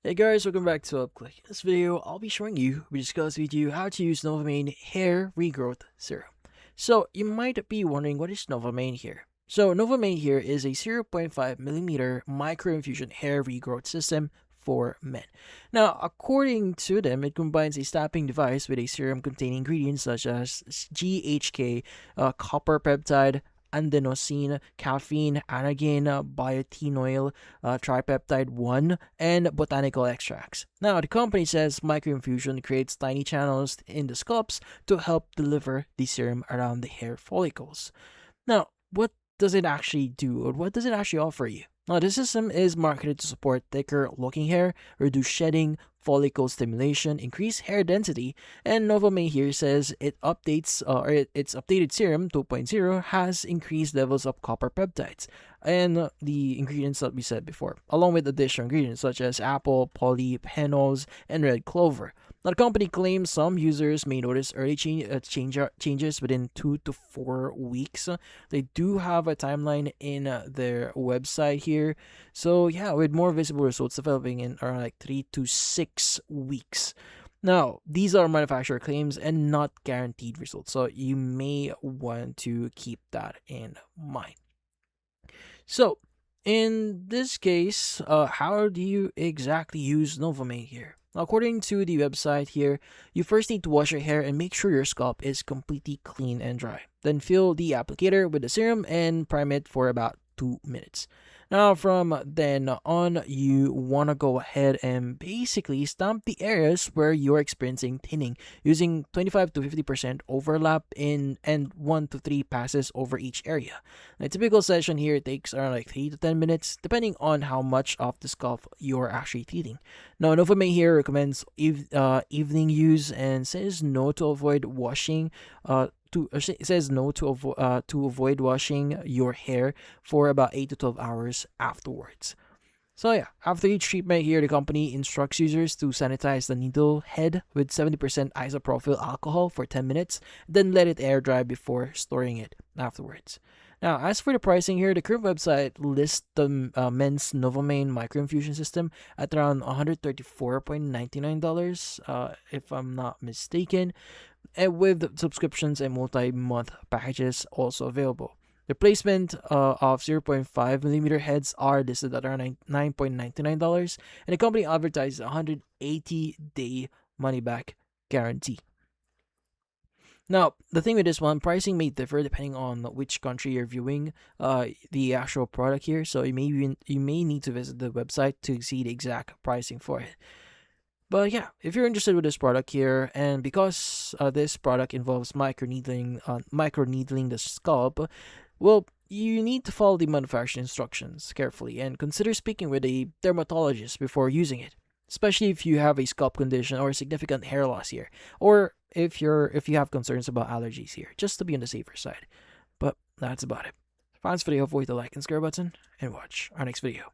Hey guys, welcome back to UpClick. In this video, I'll be showing you, we discuss with you how to use NovaMane Hair Regrowth Serum. So, you might be wondering what is NovaMane here? So, NovaMane here is a 0.5mm micro-infusion hair regrowth system for men. Now, according to them, it combines a snapping device with a serum containing ingredients such as GHK, copper peptide, adenosine, caffeine, anagen, biotenol, tripeptide 1, and botanical extracts. Now, the company says microinfusion creates tiny channels in the scalps to help deliver the serum around the hair follicles. Now, what does it actually do, or what does it actually offer you? Now, this system is marketed to support thicker looking hair, reduce shedding, follicle stimulation, increase hair density, and NovaMane here says its updated serum 2.0 has increased levels of copper peptides and the ingredients that we said before, along with additional ingredients such as apple, polyphenols, and red clover. Now, the company claims some users may notice early changes within 2 to 4 weeks. They do have a timeline in their website here. So, yeah, with more visible results developing in around like 3 to 6 weeks. Now, these are manufacturer claims and not guaranteed results. So, you may want to keep that in mind. So, in this case, how do you exactly use NovaMane here? According to the website here, you first need to wash your hair and make sure your scalp is completely clean and dry. Then fill the applicator with the serum and prime it for about 2 minutes. Now, from then on, you want to go ahead and basically stamp the areas where you're experiencing thinning using 25 to 50% overlap in and 1 to 3 passes over each area. A typical session here takes around like 3 to 10 minutes, depending on how much of the scalp you're actually treating. Now, NovaMane here recommends evening use and says no to avoid washing. It says no to avoid washing your hair for about 8 to 12 hours afterwards. So yeah, after each treatment here, the company instructs users to sanitize the needle head with 70% isopropyl alcohol for 10 minutes, then let it air dry before storing it afterwards. Now, as for the pricing here, the current website lists the men's NovaMane microinfusion system at around $134.99, if I'm not mistaken, and with subscriptions and multi-month packages also available. The placement of 0.5mm heads are listed at around $9.99, and the company advertises a 180-day money-back guarantee. Now, the thing with this one, pricing may differ depending on which country you're viewing the actual product here. So you may need to visit the website to see the exact pricing for it. But yeah, if you're interested with this product here, and because this product involves microneedling the scalp, well, you need to follow the manufacturer instructions carefully and consider speaking with a dermatologist before using it, especially if you have a scalp condition or significant hair loss here, or if you have concerns about allergies here, just to be on the safer side. But that's about it. If you found this video, avoid the like and subscribe button, and watch our next video.